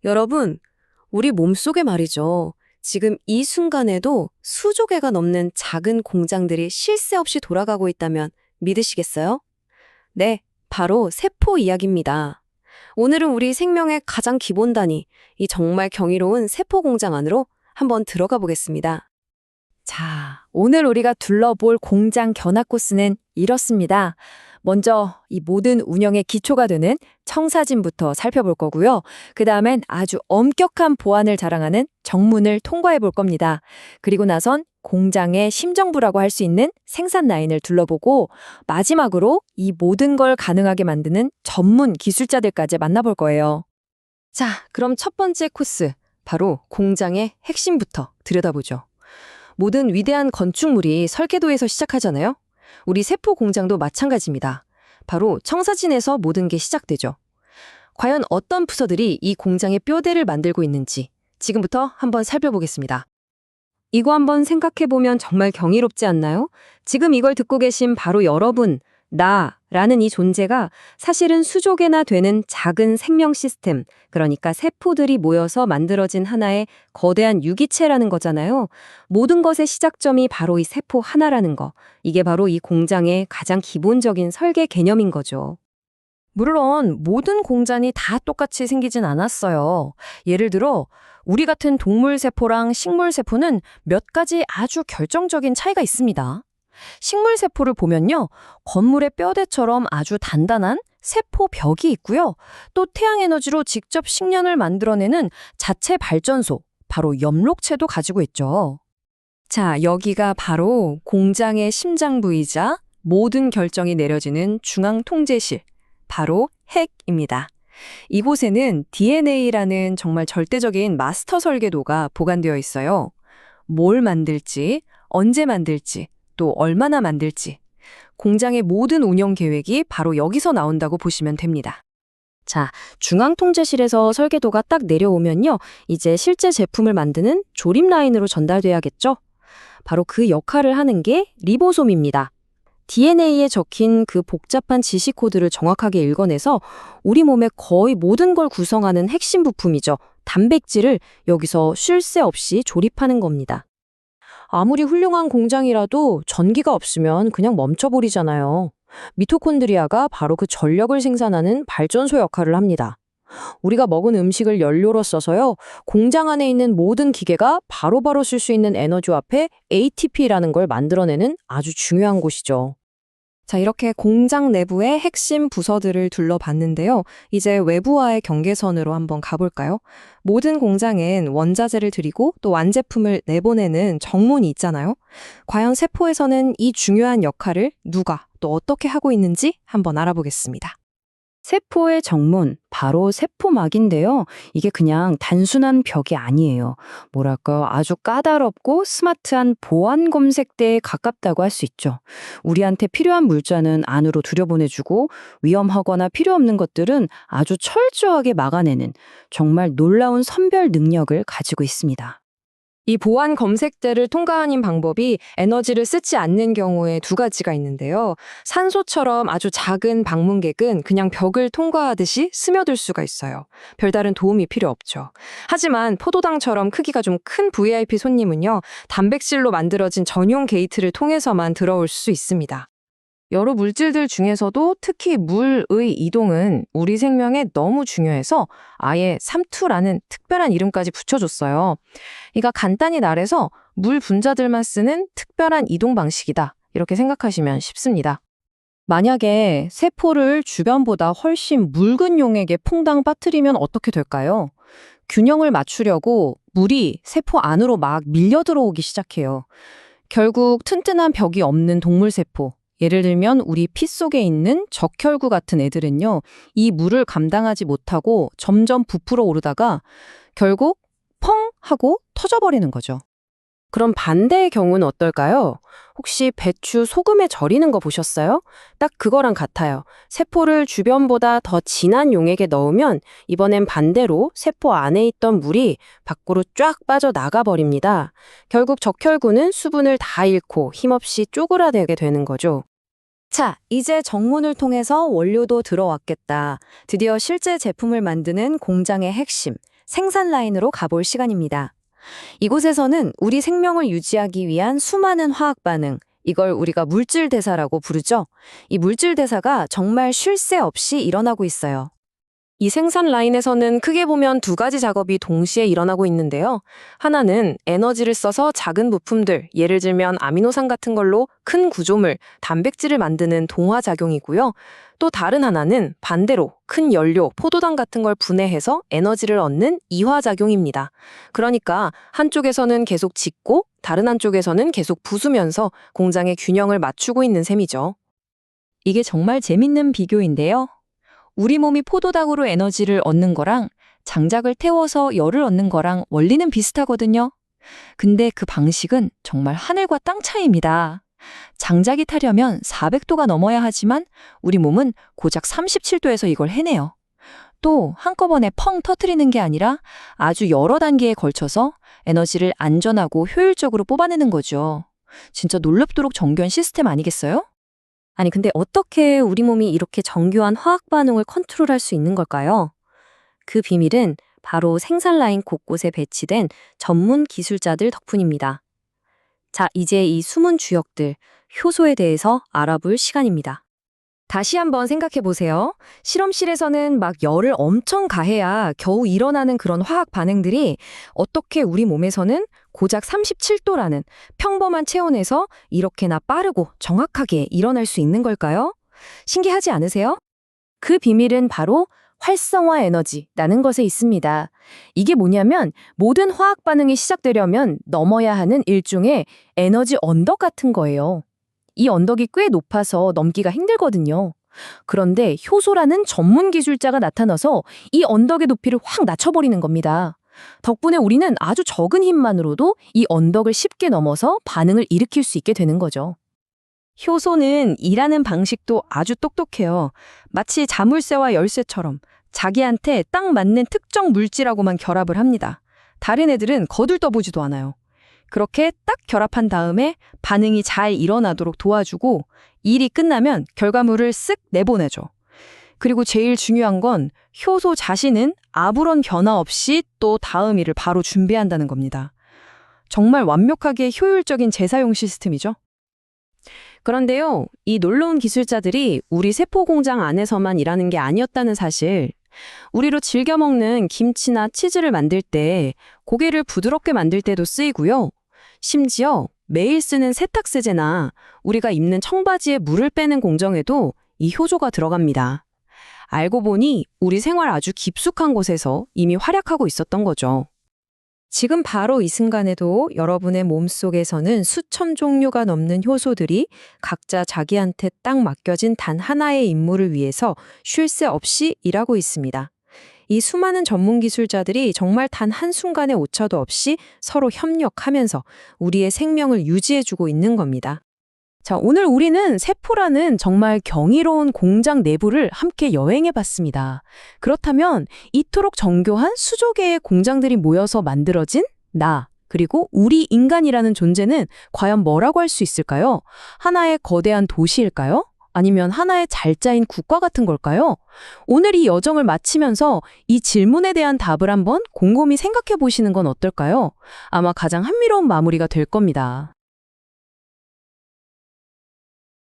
여러분, 우리 몸속에 말이죠. 지금 이 순간에도 수조 개가 넘는 작은 공장들이 쉴 새 없이 돌아가고 있다면 믿으시겠어요? 네, 바로 세포 이야기입니다. 오늘은 우리 생명의 가장 기본 단위, 이 정말 경이로운 세포 공장 안으로 한번 들어가 보겠습니다. 자, 오늘 우리가 둘러볼 공장 견학 코스는 이렇습니다. 먼저 이 모든 운영의 기초가 되는 청사진부터 살펴볼 거고요. 그 다음엔 아주 엄격한 보안을 자랑하는 정문을 통과해 볼 겁니다. 그리고 나선 공장의 심정부라고 할 수 있는 생산 라인을 둘러보고 마지막으로 이 모든 걸 가능하게 만드는 전문 기술자들까지 만나볼 거예요. 자, 그럼 첫 번째 코스, 바로 공장의 핵심부터 들여다보죠. 모든 위대한 건축물이 설계도에서 시작하잖아요. 우리 세포 공장도 마찬가지입니다. 바로 청사진에서 모든 게 시작되죠. 과연 어떤 부서들이 이 공장의 뼈대를 만들고 있는지 지금부터 한번 살펴보겠습니다. 이거 한번 생각해보면 정말 경이롭지 않나요? 지금 이걸 듣고 계신 바로 여러분, 나라는 이 존재가 사실은 수조 개나 되는 작은 생명 시스템, 그러니까 세포들이 모여서 만들어진 하나의 거대한 유기체라는 거잖아요. 모든 것의 시작점이 바로 이 세포 하나라는 거. 이게 바로 이 공장의 가장 기본적인 설계 개념인 거죠. 물론 모든 공장이 다 똑같이 생기진 않았어요. 예를 들어 우리 같은 동물 세포랑 식물 세포는 몇 가지 아주 결정적인 차이가 있습니다. 식물 세포를 보면요, 건물의 뼈대처럼 아주 단단한 세포 벽이 있고요. 또 태양 에너지로 직접 식량을 만들어내는 자체 발전소, 바로 엽록체도 가지고 있죠. 자, 여기가 바로 공장의 심장부이자 모든 결정이 내려지는 중앙 통제실, 바로 핵입니다. 이곳에는 DNA라는 정말 절대적인 마스터 설계도가 보관되어 있어요. 뭘 만들지, 언제 만들지, 또 얼마나 만들지. 공장의 모든 운영 계획이 바로 여기서 나온다고 보시면 됩니다. 자, 중앙통제실에서 설계도가 딱 내려오면요, 이제 실제 제품을 만드는 조립 라인으로 전달돼야겠죠? 바로 그 역할을 하는 게 리보솜입니다. DNA에 적힌 그 복잡한 지시 코드를 정확하게 읽어내서 우리 몸의 거의 모든 걸 구성하는 핵심 부품이죠. 단백질을 여기서 쉴 새 없이 조립하는 겁니다. 아무리 훌륭한 공장이라도 전기가 없으면 그냥 멈춰버리잖아요. 미토콘드리아가 바로 그 전력을 생산하는 발전소 역할을 합니다. 우리가 먹은 음식을 연료로 써서요, 공장 안에 있는 모든 기계가 바로바로 쓸 수 있는 에너지와 합해 ATP라는 걸 만들어내는 아주 중요한 곳이죠. 자, 이렇게 공장 내부의 핵심 부서들을 둘러봤는데요. 이제 외부와의 경계선으로 한번 가볼까요? 모든 공장엔 원자재를 들이고 또 완제품을 내보내는 정문이 있잖아요. 과연 세포에서는 이 중요한 역할을 누가 또 어떻게 하고 있는지 한번 알아보겠습니다. 세포의 정문, 바로 세포막인데요. 이게 그냥 단순한 벽이 아니에요. 뭐랄까요, 아주 까다롭고 스마트한 보안 검색대에 가깝다고 할 수 있죠. 우리한테 필요한 물자는 안으로 들여보내주고 위험하거나 필요 없는 것들은 아주 철저하게 막아내는 정말 놀라운 선별 능력을 가지고 있습니다. 이 보안 검색대를 통과하는 방법이 에너지를 쓰지 않는 경우에 두 가지가 있는데요. 산소처럼 아주 작은 방문객은 그냥 벽을 통과하듯이 스며들 수가 있어요. 별다른 도움이 필요 없죠. 하지만 포도당처럼 크기가 좀 큰 VIP 손님은요, 단백질로 만들어진 전용 게이트를 통해서만 들어올 수 있습니다. 여러 물질들 중에서도 특히 물의 이동은 우리 생명에 너무 중요해서 아예 삼투라는 특별한 이름까지 붙여줬어요. 그러니까 간단히 말해서 물 분자들만 쓰는 특별한 이동 방식이다, 이렇게 생각하시면 쉽습니다. 만약에 세포를 주변보다 훨씬 묽은 용액에 퐁당 빠뜨리면 어떻게 될까요? 균형을 맞추려고 물이 세포 안으로 막 밀려 들어오기 시작해요. 결국 튼튼한 벽이 없는 동물세포, 예를 들면 우리 피 속에 있는 적혈구 같은 애들은요, 이 물을 감당하지 못하고 점점 부풀어 오르다가 결국 펑 하고 터져버리는 거죠. 그럼 반대의 경우는 어떨까요? 혹시 배추 소금에 절이는 거 보셨어요? 딱 그거랑 같아요. 세포를 주변보다 더 진한 용액에 넣으면 이번엔 반대로 세포 안에 있던 물이 밖으로 쫙 빠져나가 버립니다. 결국 적혈구는 수분을 다 잃고 힘없이 쪼그라들게 되는 거죠. 자, 이제 정문을 통해서 원료도 들어왔겠다. 드디어 실제 제품을 만드는 공장의 핵심, 생산 라인으로 가볼 시간입니다. 이곳에서는 우리 생명을 유지하기 위한 수많은 화학 반응, 이걸 우리가 물질 대사라고 부르죠. 이 물질 대사가 정말 쉴 새 없이 일어나고 있어요. 이 생산 라인에서는 크게 보면 두 가지 작업이 동시에 일어나고 있는데요. 하나는 에너지를 써서 작은 부품들, 예를 들면 아미노산 같은 걸로 큰 구조물, 단백질을 만드는 동화작용이고요. 또 다른 하나는 반대로 큰 연료, 포도당 같은 걸 분해해서 에너지를 얻는 이화작용입니다. 그러니까 한쪽에서는 계속 짓고 다른 한쪽에서는 계속 부수면서 공장의 균형을 맞추고 있는 셈이죠. 이게 정말 재밌는 비교인데요. 우리 몸이 포도당으로 에너지를 얻는 거랑 장작을 태워서 열을 얻는 거랑 원리는 비슷하거든요. 근데 그 방식은 정말 하늘과 땅 차이입니다. 장작이 타려면 400도가 넘어야 하지만 우리 몸은 고작 37도에서 이걸 해내요. 또 한꺼번에 펑 터트리는 게 아니라 아주 여러 단계에 걸쳐서 에너지를 안전하고 효율적으로 뽑아내는 거죠. 진짜 놀랍도록 정교한 시스템 아니겠어요? 아니, 근데 어떻게 우리 몸이 이렇게 정교한 화학 반응을 컨트롤할 수 있는 걸까요? 그 비밀은 바로 생산 라인 곳곳에 배치된 전문 기술자들 덕분입니다. 자, 이제 이 숨은 주역들, 효소에 대해서 알아볼 시간입니다. 다시 한번 생각해 보세요. 실험실에서는 막 열을 엄청 가해야 겨우 일어나는 그런 화학 반응들이 어떻게 우리 몸에서는 고작 37도라는 평범한 체온에서 이렇게나 빠르고 정확하게 일어날 수 있는 걸까요? 신기하지 않으세요? 그 비밀은 바로 활성화 에너지라는 것에 있습니다. 이게 뭐냐면 모든 화학 반응이 시작되려면 넘어야 하는 일종의 에너지 언덕 같은 거예요. 이 언덕이 꽤 높아서 넘기가 힘들거든요. 그런데 효소라는 전문 기술자가 나타나서 이 언덕의 높이를 확 낮춰버리는 겁니다. 덕분에 우리는 아주 적은 힘만으로도 이 언덕을 쉽게 넘어서 반응을 일으킬 수 있게 되는 거죠. 효소는 일하는 방식도 아주 똑똑해요. 마치 자물쇠와 열쇠처럼 자기한테 딱 맞는 특정 물질하고만 결합을 합니다. 다른 애들은 거들떠보지도 않아요. 그렇게 딱 결합한 다음에 반응이 잘 일어나도록 도와주고 일이 끝나면 결과물을 쓱 내보내죠. 그리고 제일 중요한 건 효소 자신은 아무런 변화 없이 또 다음 일을 바로 준비한다는 겁니다. 정말 완벽하게 효율적인 재사용 시스템이죠. 그런데요, 이 놀라운 기술자들이 우리 세포 공장 안에서만 일하는 게 아니었다는 사실, 우리로 즐겨 먹는 김치나 치즈를 만들 때, 고기를 부드럽게 만들 때도 쓰이고요. 심지어 매일 쓰는 세탁세제나 우리가 입는 청바지에 물을 빼는 공정에도 이 효소가 들어갑니다. 알고 보니 우리 생활 아주 깊숙한 곳에서 이미 활약하고 있었던 거죠. 지금 바로 이 순간에도 여러분의 몸속에서는 수천 종류가 넘는 효소들이 각자 자기한테 딱 맡겨진 단 하나의 임무를 위해서 쉴 새 없이 일하고 있습니다. 이 수많은 전문 기술자들이 정말 단 한순간의 오차도 없이 서로 협력하면서 우리의 생명을 유지해주고 있는 겁니다. 자, 오늘 우리는 세포라는 정말 경이로운 공장 내부를 함께 여행해봤습니다. 그렇다면 이토록 정교한 수조 개의 공장들이 모여서 만들어진 나, 그리고 우리 인간이라는 존재는 과연 뭐라고 할 수 있을까요? 하나의 거대한 도시일까요? 아니면 하나의 잘 짜인 국가 같은 걸까요? 오늘 이 여정을 마치면서 이 질문에 대한 답을 한번 곰곰이 생각해 보시는 건 어떨까요? 아마 가장 흥미로운 마무리가 될 겁니다.